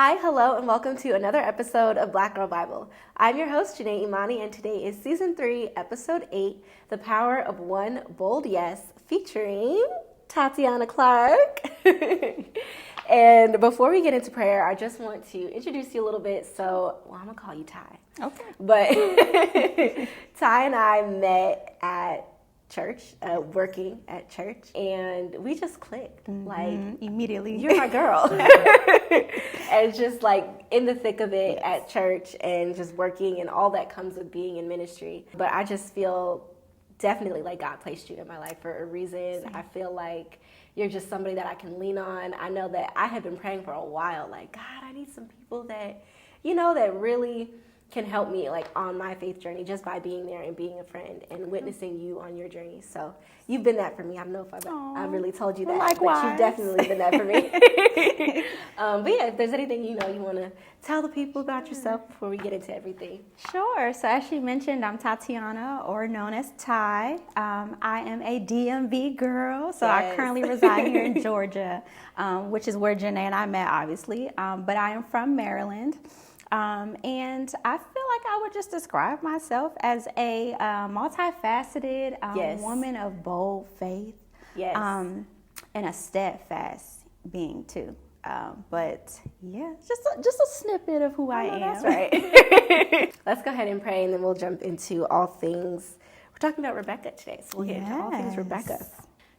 Hi, hello, and welcome to another episode of Black Girl Bible. I'm your host, Janae Imani, and today is Season 3, Episode 8, The Power of One Bold Yes, featuring Tytianna Clarke. And before we get into prayer, I just want to introduce you a little bit. I'm going to call you Ty. Okay. But Ty and I met at church, working at church, and we just clicked. Like, immediately. You're my girl. And just like in the thick of it at church and just working and all that comes with being in ministry. But I just feel definitely like God placed you in my life for a reason. I feel like you're just somebody that I can lean on. I know that I have been praying for a while, like, God, I need some people that, that really can help me like on my faith journey just by being there and being a friend and witnessing you on your journey. So you've been that for me. I don't know if I've really told you that, likewise. But you've definitely been that for me. But yeah, if there's anything you want to tell the people about yourself before we get into everything. Sure. So as she mentioned, I'm Tytianna, or known as Ty. I am a DMV girl, so Yes. I currently reside here in Georgia, which is where Janae and I met, obviously. But I am from Maryland. And I feel like I would just describe myself as a multifaceted woman of bold faith, and a steadfast being too. But yeah, just a snippet of who I am. That's right. Let's go ahead and pray, and then we'll jump into all things. We're talking about Rebekah today, so we'll get into all things Rebekah.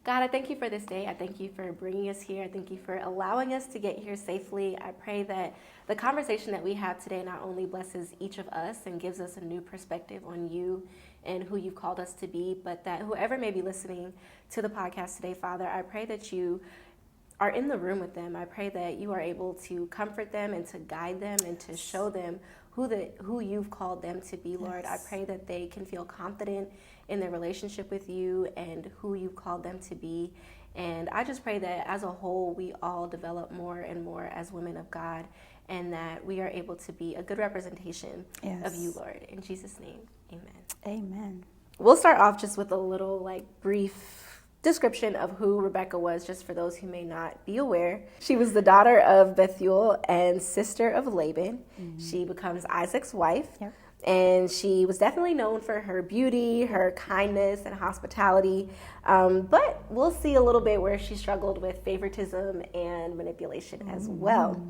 God, I thank you for this day. I thank you for bringing us here. I thank you for allowing us to get here safely. I pray that the conversation that we have today not only blesses each of us and gives us a new perspective on you and who you've called us to be, but that whoever may be listening to the podcast today, Father, I pray that you are in the room with them. I pray that you are able to comfort them and to guide them and to show them who you've called them to be, Lord. I pray that they can feel confident in their relationship with you and who you've called them to be. And I just pray that as a whole, we all develop more and more as women of God, and that we are able to be a good representation of you, Lord. In Jesus' name, amen. Amen. We'll start off just with a little brief description of who Rebekah was, just for those who may not be aware. She was the daughter of Bethuel and sister of Laban. She becomes Isaac's wife. Yep. And she was definitely known for her beauty, her kindness, and hospitality. But we'll see a little bit where she struggled with favoritism and manipulation as well.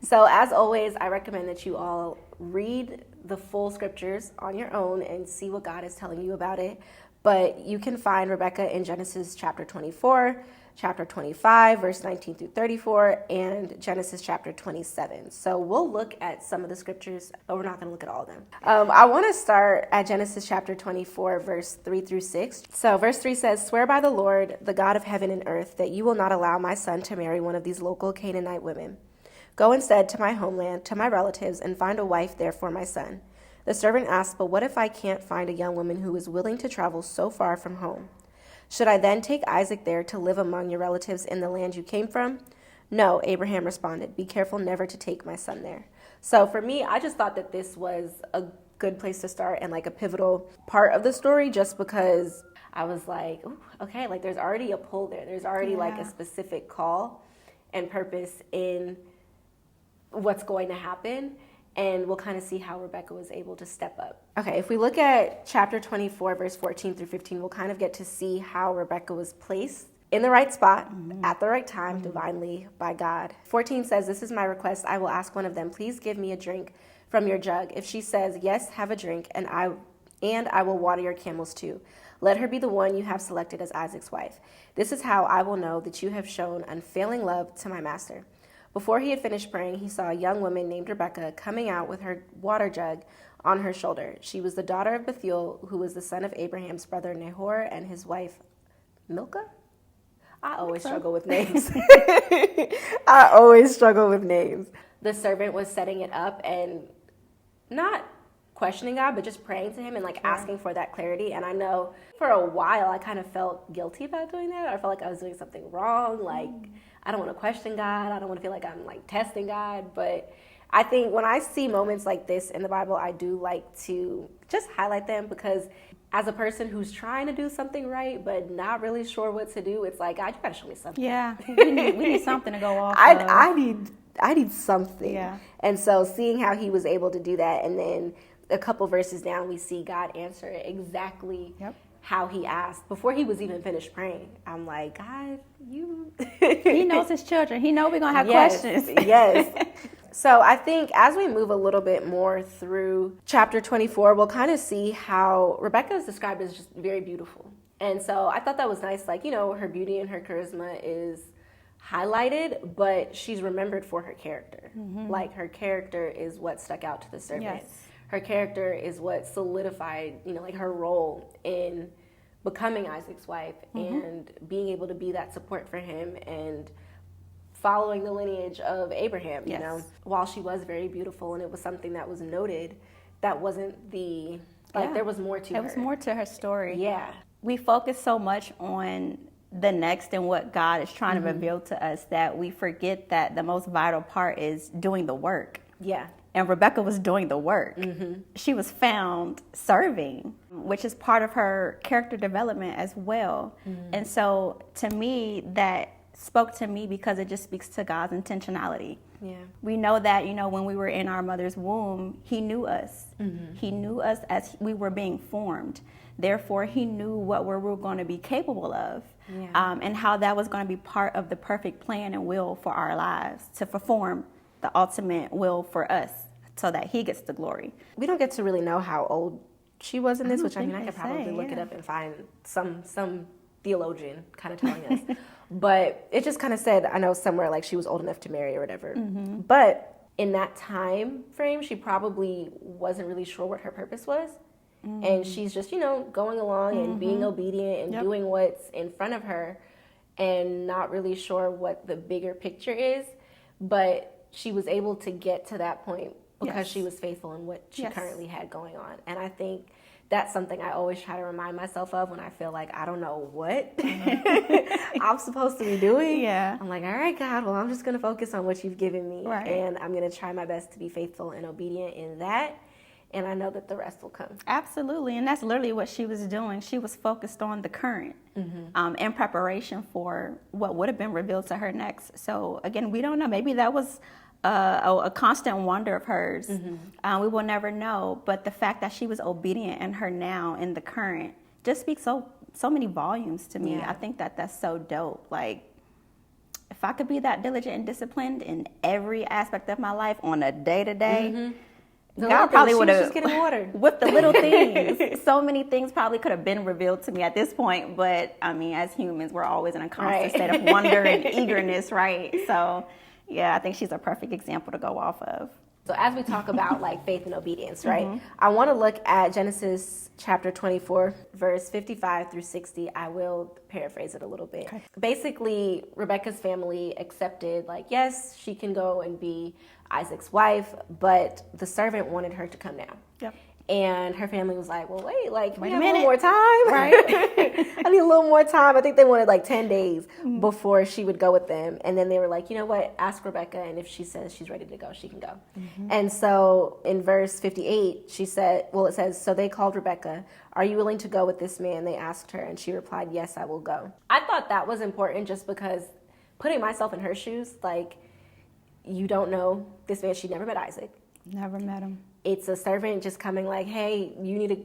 So as always, I recommend that you all read the full scriptures on your own and see what God is telling you about it. But you can find Rebekah in Genesis chapter 24, chapter 25, verse 19 through 34, and Genesis chapter 27. So we'll look at some of the scriptures, but we're not going to look at all of them. I want to start at Genesis chapter 24, verse 3 through 6. So verse 3 says, "Swear by the Lord, the God of heaven and earth, that you will not allow my son to marry one of these local Canaanite women. Go instead to my homeland, to my relatives, and find a wife there for my son." The servant asked, "But what if I can't find a young woman who is willing to travel so far from home? Should I then take Isaac there to live among your relatives in the land you came from?" "No," Abraham responded. "Be careful never to take my son there." So for me, I just thought that this was a good place to start and a pivotal part of the story, just because I was like, ooh, okay, there's already a pull there. There's already a specific call and purpose in what's going to happen. And we'll kind of see how Rebekah was able to step up. Okay, if we look at chapter 24, verse 14 through 15, we'll kind of get to see how Rebekah was placed in the right spot at the right time, divinely by God. 14 says, "This is my request. I will ask one of them, please give me a drink from your jug. If she says, yes, have a drink, and I will water your camels too. Let her be the one you have selected as Isaac's wife. This is how I will know that you have shown unfailing love to my master." Before he had finished praying, he saw a young woman named Rebekah coming out with her water jug on her shoulder. She was the daughter of Bethuel, who was the son of Abraham's brother Nahor and his wife Milcah. I always struggle with names. The servant was setting it up and not questioning God, but just praying to him and asking for that clarity. And I know for a while I kind of felt guilty about doing that. I felt like I was doing something wrong. I don't want to question God. I don't want to feel like I'm testing God. But I think when I see moments like this in the Bible, I do like to just highlight them, because as a person who's trying to do something right but not really sure what to do, it's God, you gotta show me something. Yeah, we need something to go off. I need I need something. Yeah. And so seeing how he was able to do that, and then a couple verses down, we see God answer it exactly how he asked before he was even finished praying. I'm like, God, you. He knows his children. He knows we're going to have questions. Yes. So I think as we move a little bit more through chapter 24, we'll kind of see how Rebekah is described as just very beautiful. And so I thought that was nice. Like, you know, her beauty and her charisma is highlighted, but she's remembered for her character. Like, her character is what stuck out to the servant. Yes. Her character is what solidified, you know, like her role in becoming Isaac's wife and being able to be that support for him and following the lineage of Abraham, you know. While she was very beautiful and it was something that was noted, that wasn't the, like, there was more to her. There was more to her story. Yeah. We focus so much on the next and what God is trying to reveal to us that we forget that the most vital part is doing the work. Yeah. And Rebekah was doing the work. She was found serving, which is part of her character development as well. And so to me, that spoke to me because it just speaks to God's intentionality. Yeah. We know that, you know, when we were in our mother's womb, he knew us. He knew us as we were being formed. Therefore, he knew what we were going to be capable of, and how that was going to be part of the perfect plan and will for our lives to perform the ultimate will for us so that he gets the glory. We don't get to really know how old she was in this, which I mean, I could they probably say, look it up and find some theologian kind of telling us. But it just kind of said, I know somewhere like she was old enough to marry or whatever. But in that time frame, she probably wasn't really sure what her purpose was. And she's just, you know, going along and being obedient and doing what's in front of her and not really sure what the bigger picture is. But she was able to get to that point because she was faithful in what she currently had going on. And I think that's something I always try to remind myself of when I feel like I don't know what I'm supposed to be doing. Yeah. I'm like, all right, God, well, I'm just going to focus on what you've given me. Right. And I'm going to try my best to be faithful and obedient in that. And I know that the rest will come. Absolutely. And that's literally what she was doing. She was focused on the current in preparation for what would have been revealed to her next. So, again, we don't know. Maybe that was a constant wonder of hers. We will never know. But the fact that she was obedient in her now, in the current, just speaks so many volumes to me. I think that that's so dope. Like, if I could be that diligent and disciplined in every aspect of my life on a day-to-day, God probably would have, with the little things, so many things probably could have been revealed to me at this point. But, I mean, as humans, we're always in a constant state of wonder and eagerness, right? So, yeah, I think she's a perfect example to go off of. So as we talk about like faith and obedience, right? I want to look at Genesis chapter 24, verse 55 through 60. I will paraphrase it a little bit. Okay. Basically, Rebekah's family accepted, like, yes, she can go and be Isaac's wife, but the servant wanted her to come now. Yep. And her family was like, well, wait a little more time. Right. I need a little more time. I think they wanted like 10 days before she would go with them. And then they were like, you know what? Ask Rebekah. And if she says she's ready to go, she can go. And so in verse 58, she said, well, it says, so they called Rebekah. Are you willing to go with this man? They asked her. And she replied, yes, I will go. I thought that was important just because putting myself in her shoes, like, you don't know this man. She never met Isaac. Never met him. It's a servant just coming like, hey, you need to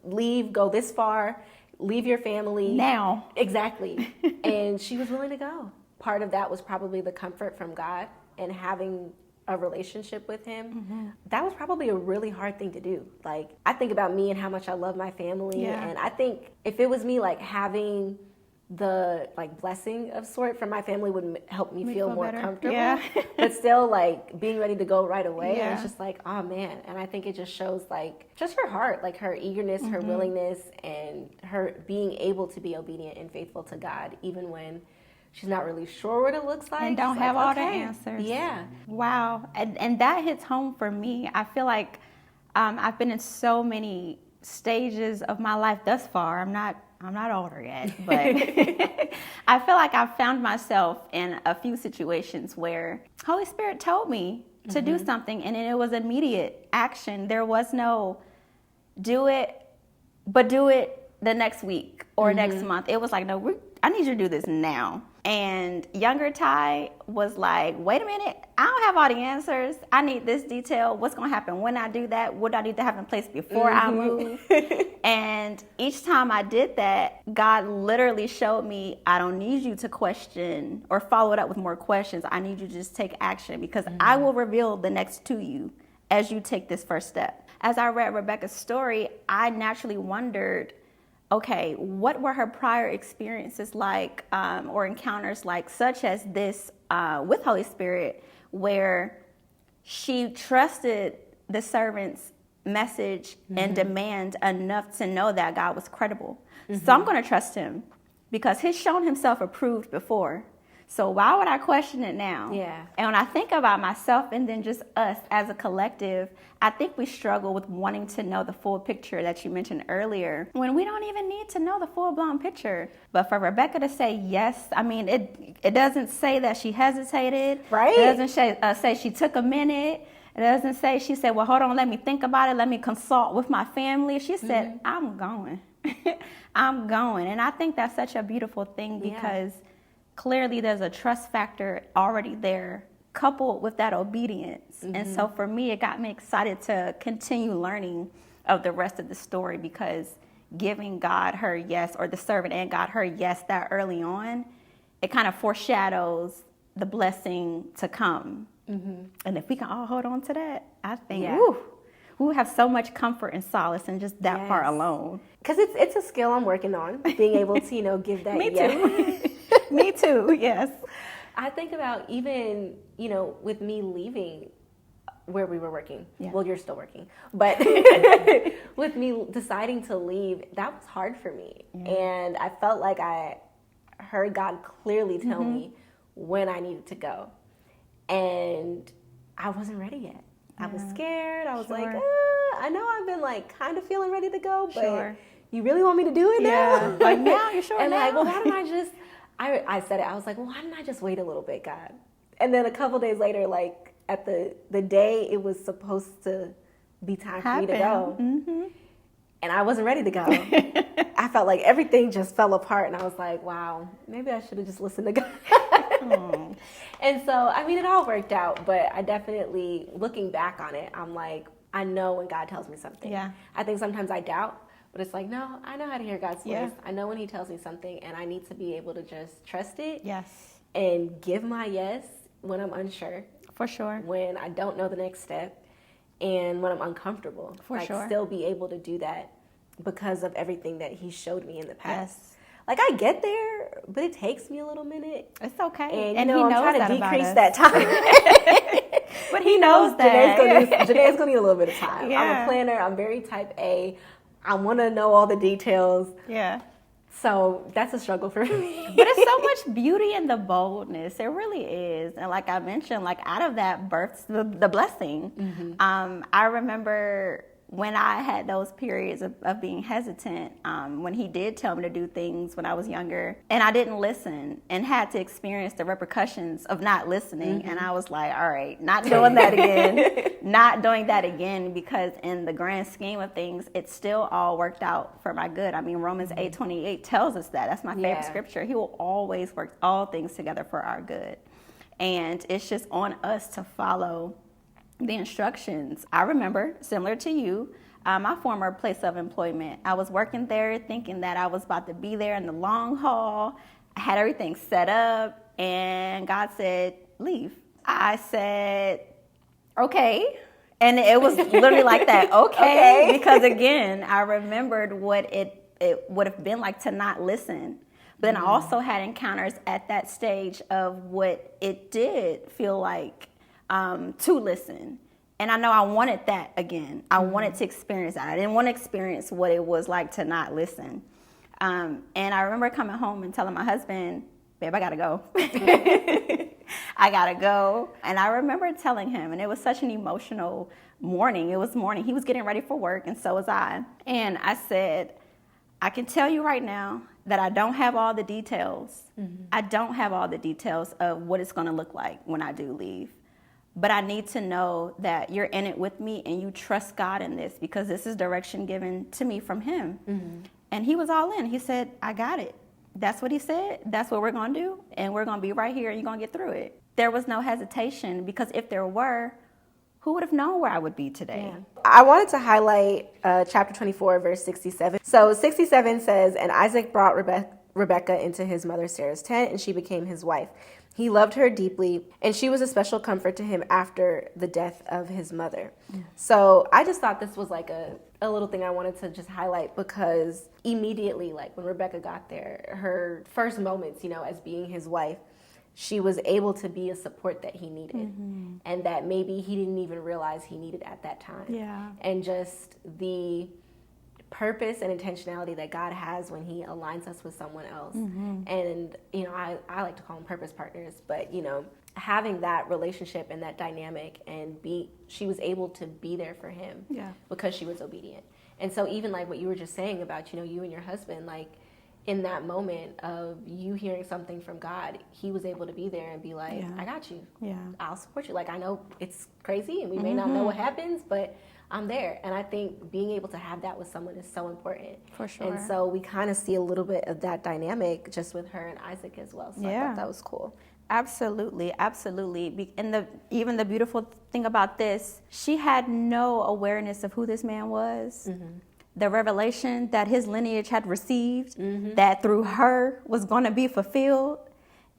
leave, go this far, leave your family. Now. Exactly. And she was willing to go. Part of that was probably the comfort from God and having a relationship with him. That was probably a really hard thing to do. Like, I think about me and how much I love my family. Yeah. And I think if it was me, like, having the like blessing of sort from my family would help me feel more comfortable. Yeah. But still, like, being ready to go right away, it's just like, oh man. And I think it just shows like just her heart, like her eagerness, her willingness, and her being able to be obedient and faithful to God even when she's not really sure what it looks like and don't have all the answers. Yeah. Wow. And that hits home for me. I feel like I've been in so many stages of my life thus far. I'm not older yet, but I feel like I've found myself in a few situations where Holy Spirit told me to do something, and it was immediate action. There was no do it, but do it the next week or next month. It was like, no, I need you to do this now. And younger Ty was like, wait a minute, I don't have all the answers. I need this detail. What's going to happen when I do that? What do I need to have in place before I move? And each time I did that, God literally showed me, I don't need you to question or follow it up with more questions. I need you to just take action, because I will reveal the next to you as you take this first step. As I read Rebekah's story, I naturally wondered, okay, what were her prior experiences like, or encounters like, such as this with Holy Spirit, where she trusted the servant's message and demand enough to know that God was credible. So I'm going to trust him because he's shown himself approved before. So why would I question it now? Yeah. And when I think about myself and then just us as a collective, I think we struggle with wanting to know the full picture that you mentioned earlier, when we don't even need to know the full-blown picture. But for Rebekah to say yes, I mean, it doesn't say that she hesitated. Right. It doesn't say she took a minute. It doesn't say she said, well, hold on, let me think about it. Let me consult with my family. She said, I'm going. I'm going. And I think that's such a beautiful thing, because clearly there's a trust factor already there, coupled with that obedience. And so for me, it got me excited to continue learning of the rest of the story, because giving God her yes, or the servant and God her yes that early on, it kind of foreshadows the blessing to come. And if we can all hold on to that, I think we have so much comfort and solace in just that part alone. Because it's a skill I'm working on, being able to, give that Me yes. too. Me too, yes. I think about even, with me leaving where we were working. Yeah. Well, you're still working. But with me deciding to leave, that was hard for me. Yeah. And I felt like I heard God clearly tell me when I needed to go. And I wasn't ready yet. I was scared. I was like, I know I've been kind of feeling ready to go, but you really want me to do it now? Like now, you're sure and now? well, why don't I just, I said it, I was like, well, why didn't I just wait a little bit, God? And then a couple days later, at the day it was supposed to be time for me to go. And I wasn't ready to go. I felt like everything just fell apart, and I was like, wow, maybe I should have just listened to God. And so, it all worked out, but I definitely, looking back on it, I'm like, I know when God tells me something. Yeah. I think sometimes I doubt, but it's like, no, I know how to hear God's voice. I know when he tells me something, and I need to be able to just trust it. Yes. And give my yes when I'm unsure. For sure. When I don't know the next step, and when I'm uncomfortable. For sure. Still be able to do that because of everything that he showed me in the past. Yes. I get there, but it takes me a little minute. It's okay. And he I'm knows trying that to about decrease us. that time. But he knows that. Janae's going to need a little bit of time. Yeah. I'm a planner. I'm very type A. I want to know all the details. Yeah. So that's a struggle for me. But it's so much beauty in the boldness. It really is. And like I mentioned, out of that births the blessing. I remember when I had those periods of being hesitant, when he did tell me to do things when I was younger, and I didn't listen and had to experience the repercussions of not listening. And I was like, all right, not doing that again, not doing that again, because in the grand scheme of things, it still all worked out for my good. Romans 8:28 tells us that. That's my favorite scripture. He will always work all things together for our good. And it's just on us to follow the instructions. I remember, similar to you, my former place of employment, I was working there thinking that I was about to be there in the long haul. I had everything set up, and God said, leave. I said, okay. And it was literally like that, okay. Because again, I remembered what it would have been like to not listen. But then I also had encounters at that stage of what it did feel like to listen. And I know I wanted that again. I wanted to experience that. I didn't want to experience what it was like to not listen. And I remember coming home and telling my husband, babe, I got to go. I got to go. And I remember telling him, and it was such an emotional morning. It was morning. He was getting ready for work, and so was I. And I said, I can tell you right now that I don't have all the details. I don't have all the details of what it's going to look like when I do leave. But I need to know that you're in it with me and you trust God in this, because this is direction given to me from him. And he was all in. He said, I got it. that's what he said. That's what we're going to do. And we're going to be right here and you're going to get through it. There was no hesitation, because if there were, who would have known where I would be today? Yeah. I wanted to highlight chapter 24, verse 67. So 67 says, and Isaac brought Rebekah into his mother Sarah's tent, and she became his wife. He loved her deeply, and she was a special comfort to him after the death of his mother. So I just thought this was like a little thing I wanted to just highlight, because immediately, like when Rebekah got there, her first moments, as being his wife, she was able to be a support that he needed, and that maybe he didn't even realize he needed at that time. Yeah. And just the purpose and intentionality that God has when he aligns us with someone else. And, I like to call them purpose partners, but, having that relationship and that dynamic, and she was able to be there for him because she was obedient. And so even like what you were just saying about, you and your husband, like in that moment of you hearing something from God, he was able to be there and be like, I got you. Yeah. I'll support you. Like, I know it's crazy and we may not know what happens, but I'm there. And I think being able to have that with someone is so important. For sure. And so we kind of see a little bit of that dynamic just with her and Isaac as well. So I thought that was cool. Absolutely, absolutely. And even the beautiful thing about this, she had no awareness of who this man was. The revelation that his lineage had received, that through her was going to be fulfilled,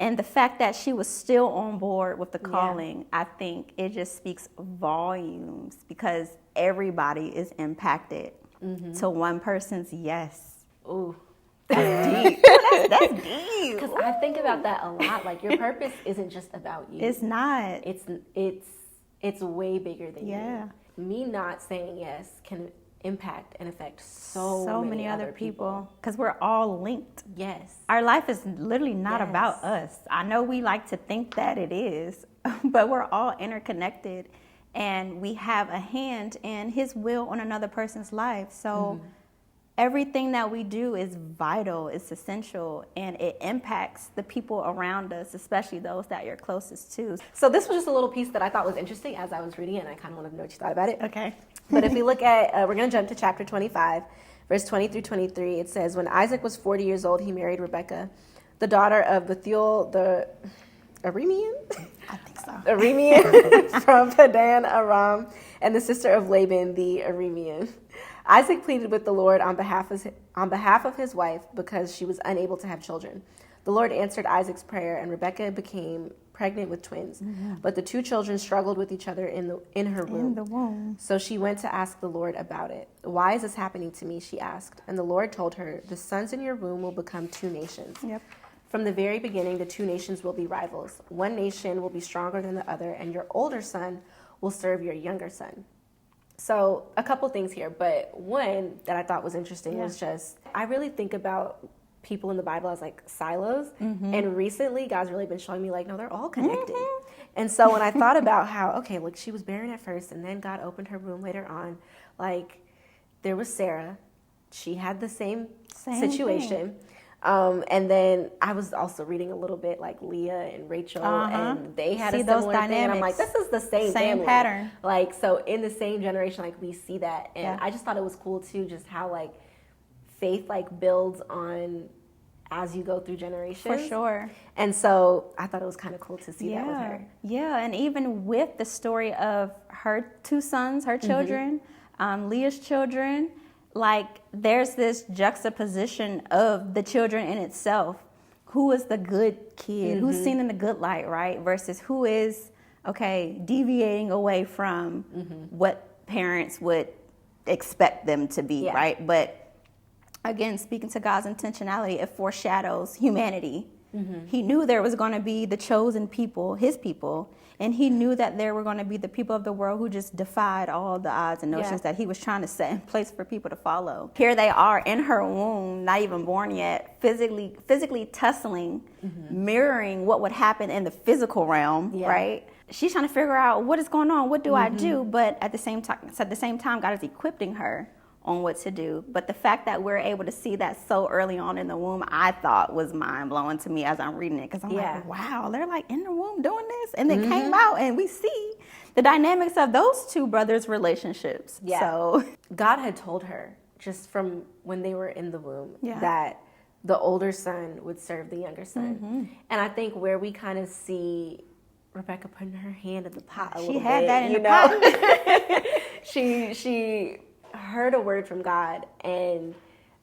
and the fact that she was still on board with the calling, I think it just speaks volumes, because everybody is impacted to one person's yes. Ooh. That's deep. That's deep. Because I think about that a lot. Like, your purpose isn't just about you. It's not. It's way bigger than you. Me not saying yes can impact and affect so many other people. Because we're all linked. Yes. Our life is literally not about us. I know we like to think that it is, but we're all interconnected, and we have a hand in his will on another person's life. So everything that we do is vital, it's essential, and it impacts the people around us, especially those that you're closest to. So this was just a little piece that I thought was interesting as I was reading it, and I kind of wanted to know what you thought about it. Okay. But if we look at, we're going to jump to chapter 25, verse 20 through 23. It says, when Isaac was 40 years old, he married Rebekah, the daughter of Bethuel the Aramean? I think so. Aramean from Padan Aram, and the sister of Laban the Aramean. Isaac pleaded with the Lord on behalf of his wife because she was unable to have children. The Lord answered Isaac's prayer, and Rebekah became pregnant with twins. But the two children struggled with each other in her womb. In the womb. So she went to ask the Lord about it. Why is this happening to me? She asked. And the Lord told her, the sons in your womb will become two nations. Yep. From the very beginning, the two nations will be rivals. One nation will be stronger than the other, and your older son will serve your younger son. So a couple things here, but one that I thought was interesting was just, I really think about people in the Bible as like silos. And recently God's really been showing me like, no, they're all connected. And so when I thought about how, okay, look, she was barren at first, and then God opened her womb later on. Like, there was Sarah. She had the same situation. And then I was also reading a little bit like Leah and Rachel, and they had a similar thing. And I'm like, this is the same family. Pattern. Like, so in the same generation, like we see that. And I just thought it was cool too, just how like faith like builds on as you go through generations. For sure. And so I thought it was kind of cool to see that with her. Yeah, and even with the story of her two sons, her children, Leah's children, like there's this juxtaposition of the children in itself. Who is the good kid? Who's seen in the good light, right? Versus who is, deviating away from what parents would expect them to be, right? But again, speaking to God's intentionality, it foreshadows humanity. He knew there was going to be the chosen people, his people, and he knew that there were going to be the people of the world who just defied all the odds and notions that he was trying to set in place for people to follow. Here they are in her womb, not even born yet, physically tussling, mirroring what would happen in the physical realm, right? She's trying to figure out what is going on, what do I do? But at the same time, God is equipping her on what to do. But the fact that we're able to see that so early on in the womb, I thought was mind-blowing to me as I'm reading it. Because I'm like, wow, they're like in the womb doing this? And they came out, and we see the dynamics of those two brothers' relationships. So God had told her, just from when they were in the womb, that the older son would serve the younger son. And I think where we kind of see Rebekah putting her hand in the pot a little bit. She had that in the pot. She heard a word from God, and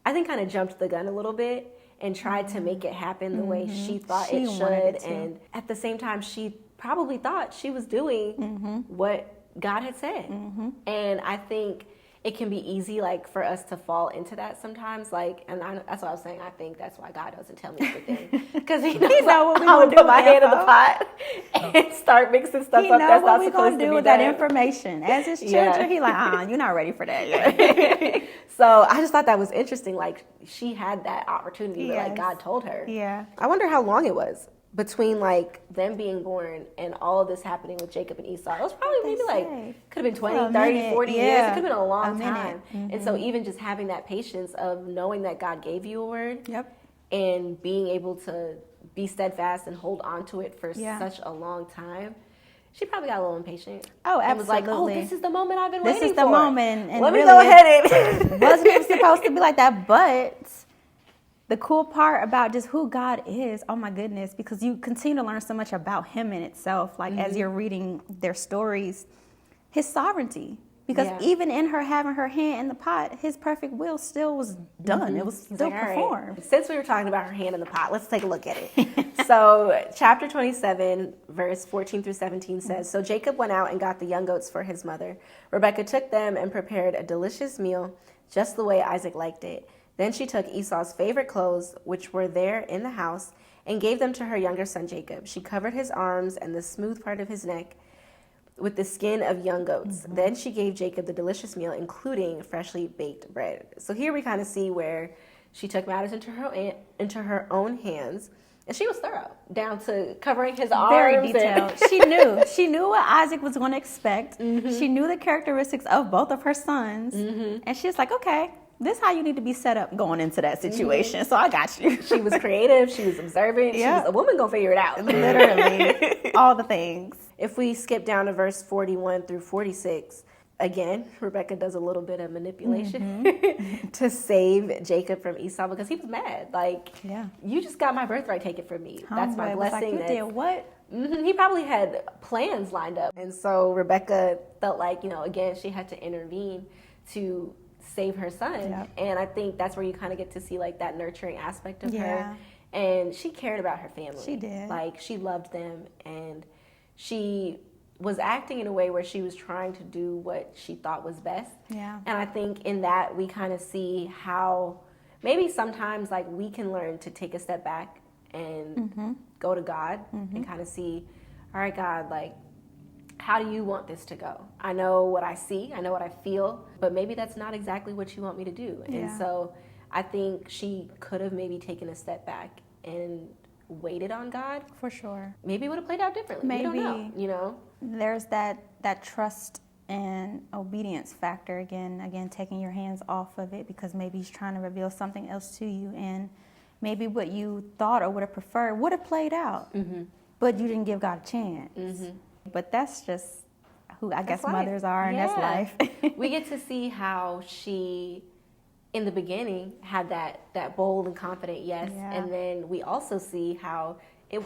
I think kind of jumped the gun a little bit and tried to make it happen the way she thought it should. And at the same time, she probably thought she was doing what God had said. And I think it can be easy, like, for us to fall into that sometimes. Like, and that's what I was saying. I think that's why God doesn't tell me everything, because He knows what we I'm gonna gonna do put my with hand in the info. pot and start mixing stuff He up knows that's what not we supposed gonna to be do with done. that information. As his children, he like, you're not ready for that yet. So I just thought that was interesting. Like, she had that opportunity, but like Yes. God told her. Yeah. I wonder how long it was between like them being born and all of this happening with Jacob and Esau. It was probably maybe like, could have been 20, 30, 40 years. It could have been a long time. And so even just having that patience of knowing that God gave you a word and being able to be steadfast and hold on to it for such a long time, she probably got a little impatient. Oh, and was like, absolutely. oh, this is the moment I've been waiting for. This is the moment. And let me really, go ahead and... wasn't even supposed to be like that, but the cool part about just who God is, oh my goodness, because you continue to learn so much about Him in itself, like as you're reading their stories, His sovereignty. Because even in her having her hand in the pot, His perfect will still was done. It was still performed. Right. Since we were talking about her hand in the pot, let's take a look at it. So chapter 27, verse 14 through 17 says, So Jacob went out and got the young goats for his mother. Rebekah took them and prepared a delicious meal, just the way Isaac liked it. Then she took Esau's favorite clothes, which were there in the house, and gave them to her younger son Jacob. She covered his arms and the smooth part of his neck with the skin of young goats. Then she gave Jacob the delicious meal, including freshly baked bread. So here we kind of see where she took matters into her own hands, and she was thorough, down to covering his arms. Very detailed. She knew what Isaac was going to expect. She knew the characteristics of both of her sons, and she's like, okay, this is how you need to be set up going into that situation. So I got you. She was creative. She was observant. She was a woman gonna figure it out. Literally, all the things. If we skip down to verse 41 through 46, again, Rebekah does a little bit of manipulation to save Jacob from Esau, because he was mad. Like, you just got my birthright taken from me. That's my blessing. Like, you did what? He probably had plans lined up. And so Rebekah felt like, again, she had to intervene to save her son. And I think that's where you kind of get to see like that nurturing aspect of her. And she cared about her family. She did. Like, she loved them, and she was acting in a way where she was trying to do what she thought was best. And I think in that we kind of see how maybe sometimes like we can learn to take a step back and go to God and kind of see, all right, God, like, how do you want this to go? I know what I see, I know what I feel, but maybe that's not exactly what you want me to do. And so I think she could have maybe taken a step back and waited on God. For sure. Maybe it would have played out differently. Maybe. We don't know, There's that trust and obedience factor again, taking your hands off of it, because maybe He's trying to reveal something else to you, and maybe what you thought or would have preferred would have played out, but you didn't give God a chance. But that's just who I guess mothers are, and that's life. We get to see how she, in the beginning, had that bold and confident yes, and then we also see how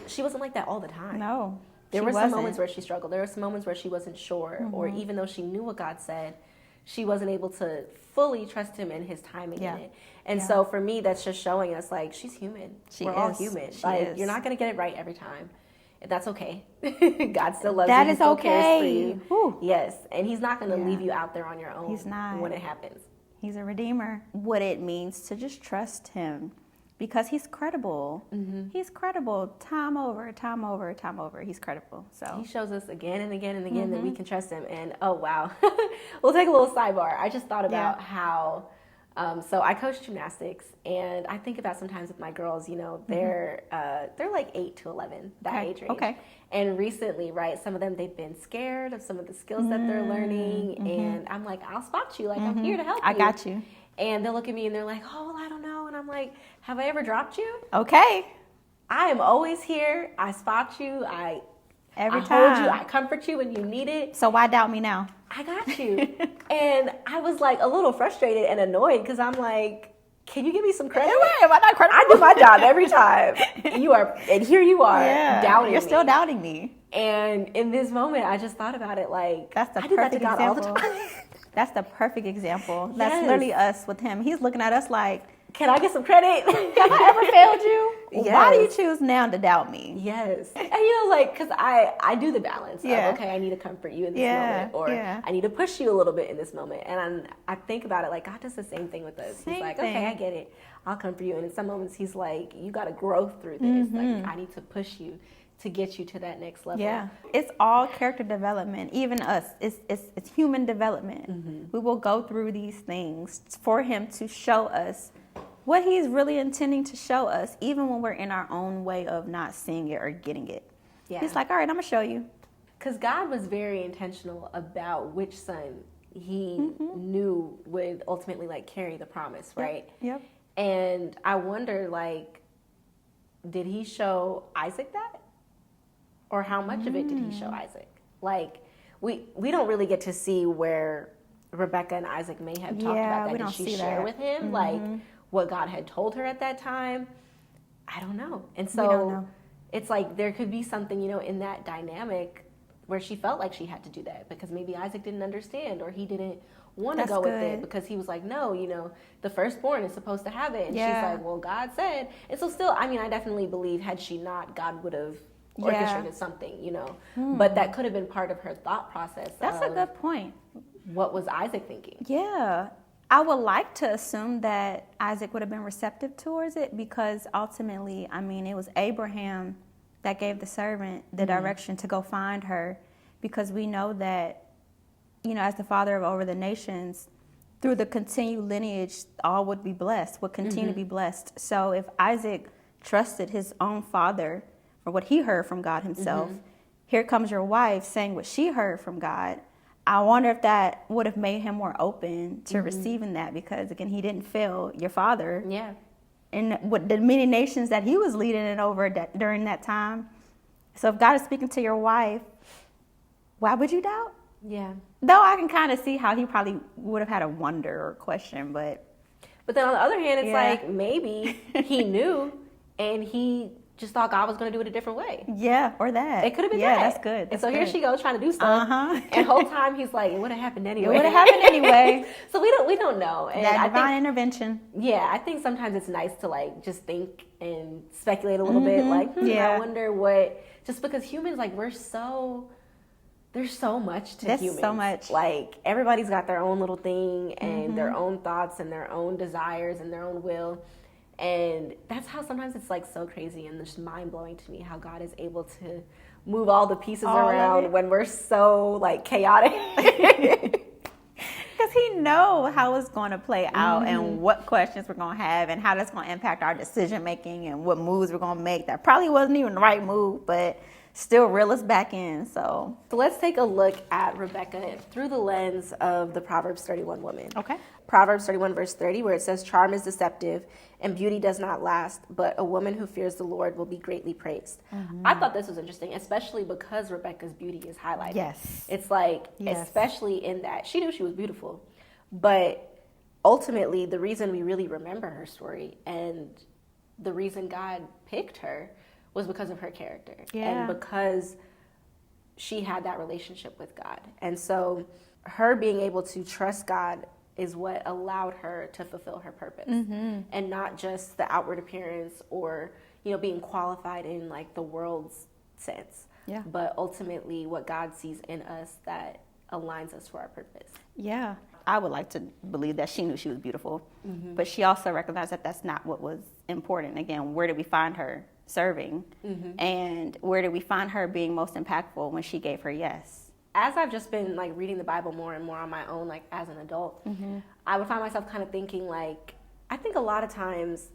she wasn't like that all the time. No, there were some moments where she struggled. There were some moments where she wasn't sure, or even though she knew what God said, she wasn't able to fully trust Him and His timing in it. And so for me, that's just showing us like she's human. We're all human. You're not going to get it right every time. That's okay. God still loves you. That He is still okay. cares for you. Whew. Yes, and He's not going to leave you out there on your own. He's not. When it happens. He's a redeemer. What it means to just trust Him, because He's credible. He's credible time over, time over, time over. He's credible. So He shows us again and again and again that we can trust Him. And oh wow, we'll take a little sidebar. I just thought about how. So I coach gymnastics, and I think about sometimes with my girls, they're like 8 to 11, that age range. Okay. And recently, right, some of them, they've been scared of some of the skills that they're learning, and I'm like, I'll spot you, like I'm here to help you. I got you. And they'll look at me and they're like, oh, well, I don't know. And I'm like, have I ever dropped you? Okay. I am always here. I spot you. Every I time. hold you. I comfort you when you need it. So why doubt me now? I got you. And I was like a little frustrated and annoyed, because I'm like, can you give me some credit? Am I not credible? I do my job every time. And here you are doubting You're me. still doubting me. And in this moment, I just thought about it like, That's the I do that to perfect God all the example. time. That's the perfect example. Yes. That's literally us with him. He's looking at us like, can I get some credit? have I ever failed you? Yes. Why do you choose now to doubt me? Yes. And like, because I do the balance of, okay, I need to comfort you in this moment, or I need to push you a little bit in this moment. And I think about it like God does the same thing with us. He's like, okay, I get it. I'll comfort you. And in some moments he's like, you got to grow through this. Like, I need to push you to get you to that next level. Yeah. It's all character development. Even us. It's human development. We will go through these things for him to show us what he's really intending to show us, even when we're in our own way of not seeing it or getting it. Yeah. He's like, all right, I'm going to show you. Because God was very intentional about which son he knew would ultimately like carry the promise, right? Yep. And I wonder, like, did he show Isaac that? Or how much of it did he show Isaac? Like, we don't really get to see where Rebekah and Isaac may have talked about that. Did she share with him? Like, what God had told her at that time? I don't know. And so we don't know. It's like there could be something, in that dynamic where she felt like she had to do that because maybe Isaac didn't understand, or he didn't want to go with it because he was like, no, the firstborn is supposed to have it. And she's like, well, God said. And so still, I definitely believe had she not, God would have orchestrated something, But that could have been part of her thought process. That's a good point. What was Isaac thinking? Yeah. I would like to assume that Isaac would have been receptive towards it because ultimately, it was Abraham that gave the servant the direction to go find her, because we know that, as the father of over the nations, through the continued lineage, all would be blessed, would continue to be blessed. So if Isaac trusted his own father for what he heard from God himself, here comes your wife saying what she heard from God. I wonder if that would have made him more open to receiving that, because again, he didn't fail your father. Yeah. And what the many nations that he was leading it over during that time. So if God is speaking to your wife, why would you doubt? Yeah. Though I can kind of see how he probably would have had a wonder or question, but then on the other hand, it's like maybe he knew and he just thought God was going to do it a different way. Yeah, or that. It could have been that. Yeah, that's good. And so here she goes trying to do stuff. And the whole time he's like, it would have happened anyway. It would have happened anyway. So we don't know. And that divine intervention. Yeah, I think sometimes it's nice to like just think and speculate a little bit. Like, I wonder what, just because humans, like, there's so much to humans. So much. Like, everybody's got their own little thing and their own thoughts and their own desires and their own will. And that's how sometimes it's like so crazy and just mind blowing to me how God is able to move all the pieces around when we're so like chaotic. Because he knows how it's going to play out and what questions we're going to have and how that's going to impact our decision making and what moves we're going to make. That probably wasn't even the right move, but still reel us back in. So let's take a look at Rebekah through the lens of the Proverbs 31 woman. Okay. Proverbs 31 verse 30, where it says, charm is deceptive and beauty does not last, but a woman who fears the Lord will be greatly praised. I thought this was interesting, especially because Rebekah's beauty is highlighted. Yes. It's like, especially in that she knew she was beautiful, but ultimately the reason we really remember her story and the reason God picked her was because of her character and because she had that relationship with God. And so her being able to trust God is what allowed her to fulfill her purpose and not just the outward appearance or, being qualified in like the world's sense, but ultimately what God sees in us that aligns us for our purpose. Yeah. I would like to believe that she knew she was beautiful, but she also recognized that that's not what was important. Again, where did we find her serving and where did we find her being most impactful when she gave her yes? As I've just been like reading the Bible more and more on my own, like as an adult, I would find myself kind of thinking like, I think a lot of times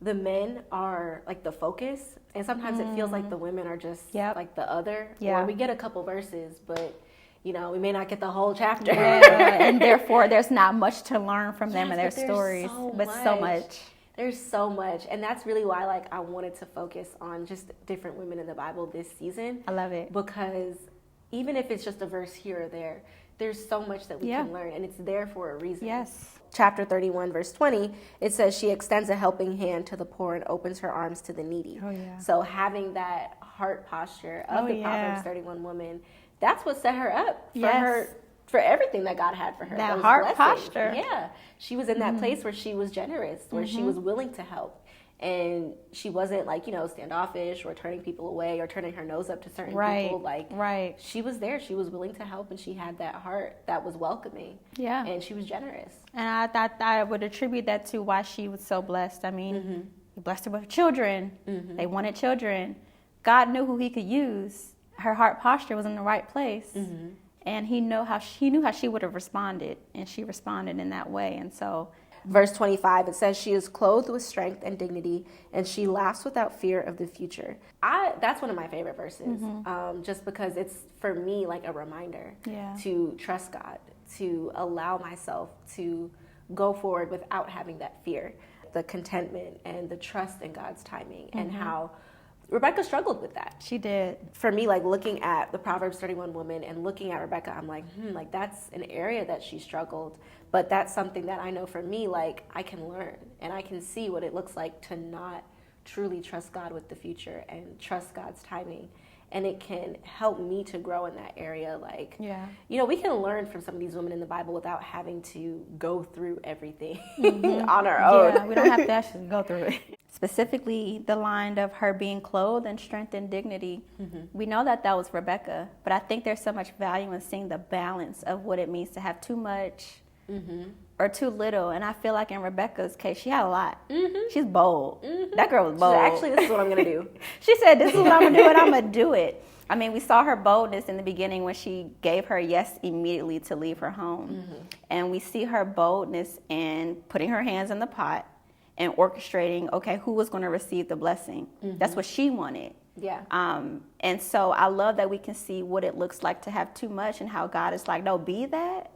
the men are like the focus, and sometimes it feels like the women are just like the other. Or we get a couple verses, but we may not get the whole chapter. And therefore there's not much to learn from them and their stories, but so much. There's so much. And that's really why like I wanted to focus on just different women in the Bible this season. I love it. Because even if it's just a verse here or there, there's so much that we can learn, and it's there for a reason. Yes. Chapter 31, verse 20, it says she extends a helping hand to the poor and opens her arms to the needy. Oh, yeah. So having that heart posture of the Proverbs 31 woman, that's what set her up for everything that God had for her. That heart posture. Yeah. She was in that place where she was generous, where she was willing to help. And she wasn't like, standoffish or turning people away or turning her nose up to certain people. Like, she was there. She was willing to help, and she had that heart that was welcoming. Yeah. And she was generous. And I thought I would attribute that to why she was so blessed. I mean, he blessed her with children. They wanted children. God knew who he could use. Her heart posture was in the right place. And he knew how she would have responded, and she responded in that way. And so Verse 25, it says, she is clothed with strength and dignity, and she laughs without fear of the future. That's one of my favorite verses, just because it's, for me, like a reminder to trust God, to allow myself to go forward without having that fear, the contentment and the trust in God's timing, and how Rebekah struggled with that. She did. For me, like looking at the Proverbs 31 woman and looking at Rebekah, I'm like, like that's an area that she struggled. But that's something that I know for me, like I can learn and I can see what it looks like to not truly trust God with the future and trust God's timing. And it can help me to grow in that area. Like, we can learn from some of these women in the Bible without having to go through everything on our own. Yeah, we don't have to actually go through it. Specifically, the line of her being clothed in strength and dignity. We know that was Rebekah, but I think there's so much value in seeing the balance of what it means to have too much or too little. And I feel like in Rebekah's case, she had a lot. She's bold. That girl was bold. Actually, this is what I'm going to do. She said, this is what I'm going to do, and I'm going to do it. I mean, we saw her boldness in the beginning when she gave her yes immediately to leave her home. And we see her boldness in putting her hands in the pot and orchestrating, okay, who was going to receive the blessing. That's what she wanted. Yeah. And so I love that we can see what it looks like to have too much and how God is like, no, be that.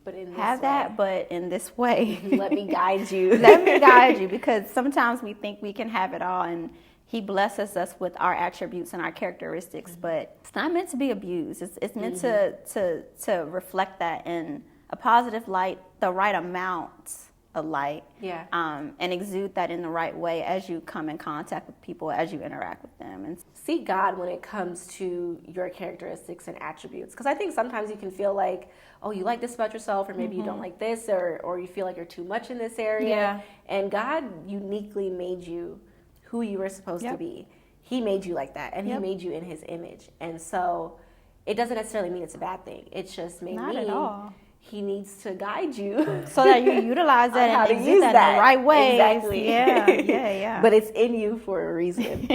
But in this have way. That, but in this way. Let me guide you. Let me guide you, because sometimes we think we can have it all, and he blesses us with our attributes and our characteristics, but it's not meant to be abused. It's meant to reflect that in a positive light, the right amount of light, and exude that in the right way as you come in contact with people, as you interact with them. And seek God when it comes to your characteristics and attributes, because I think sometimes you can feel like, oh, you like this about yourself, or maybe you don't like this, or you feel like you're too much in this area. And God uniquely made you who you were supposed to be. He made you like that, and he made you in his image. And so it doesn't necessarily mean it's a bad thing. It's just may Not mean at all. He needs to guide you so that you utilize that and use that in the right way. Exactly. Yeah. But it's in you for a reason.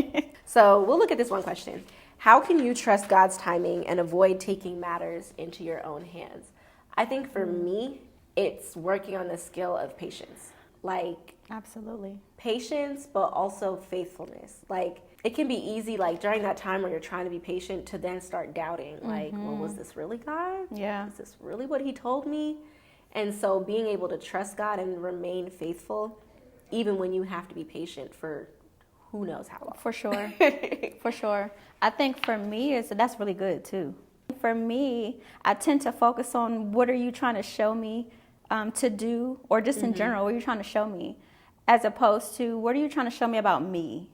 So we'll look at this one question. How can you trust God's timing and avoid taking matters into your own hands? I think for me, it's working on the skill of patience. Like, absolutely. Patience, but also faithfulness. Like, it can be easy, like, during that time where you're trying to be patient, to then start doubting. Like, well, was this really God? Yeah. Is this really what he told me? And so being able to trust God and remain faithful, even when you have to be patient for who knows how long. For sure. For sure. I think for me, that's really good, too. For me, I tend to focus on what are you trying to show me to do, or just in general, what are you trying to show me, as opposed to what are you trying to show me about me?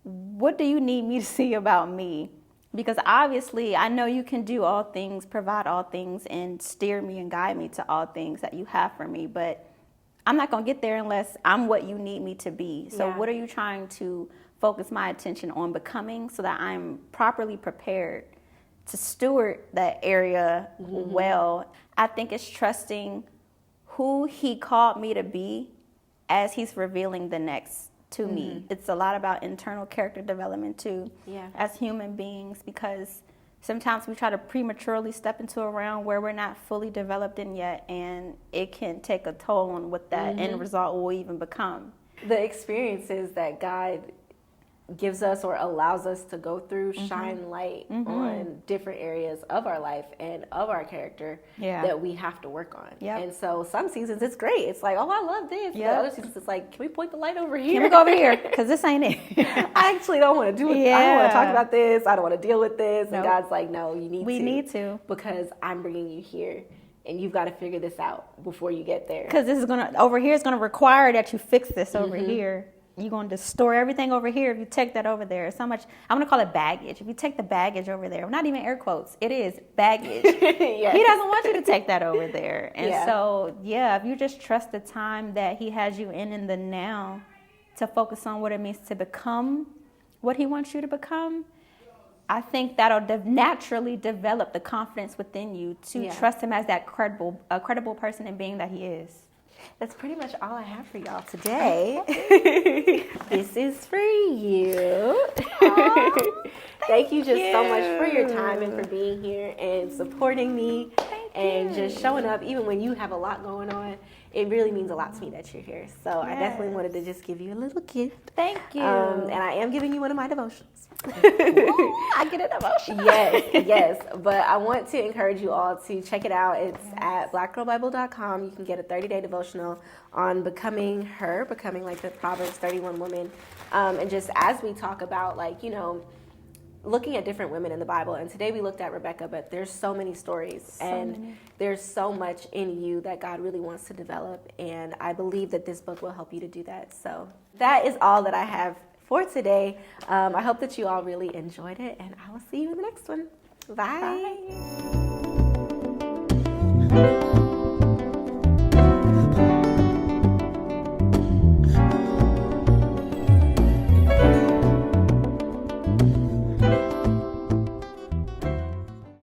What do you need me to see about me? Because obviously, I know you can do all things, provide all things, and steer me and guide me to all things that you have for me, but I'm not going to get there unless I'm what you need me to be. So what are you trying to focus my attention on becoming, so that I'm properly prepared to steward that area well? I think it's trusting who he called me to be as he's revealing the next to me. It's a lot about internal character development too, as human beings, because sometimes we try to prematurely step into a realm where we're not fully developed in yet, and it can take a toll on what that end result will even become. The experiences that God gives us or allows us to go through shine light on different areas of our life and of our character that we have to work on. And so some seasons it's great. It's like, oh, I love this. But other seasons it's like, can we point the light over here? Can we go over here? Because this ain't it. I actually don't want to do it. I don't want to talk about this. I don't want to deal with this. And God's like, no, you need to. We need to. Because I'm bringing you here. And you've got to figure this out before you get there. Because this is over here is going to require that you fix this over here. You're going to store everything over here if you take that over there. So much, I'm going to call it baggage. If you take the baggage over there, not even air quotes, it is baggage. He doesn't want you to take that over there. And so, if you just trust the time that he has you in the now to focus on what it means to become what he wants you to become, I think that'll naturally develop the confidence within you to trust him as that credible person and being that he is. That's pretty much all I have for y'all today. This is for you. Thank you just so much for your time and for being here and supporting me and just showing up even when you have a lot going on. It really means a lot to me that you're here. So I definitely wanted to just give you a little gift. Thank you. And I am giving you one of my devotions. Ooh, I get a devotion. Yes. But I want to encourage you all to check it out. It's at blackgirlbible.com. You can get a 30-day devotional on becoming like the Proverbs 31 woman. And just as we talk about, like, you know, looking at different women in the Bible, and today we looked at Rebekah, but there's so many stories, there's so much in you that God really wants to develop, and I believe that this book will help you to do that. So that is all that I have for today. I hope that you all really enjoyed it, and I will see you in the next one. Bye.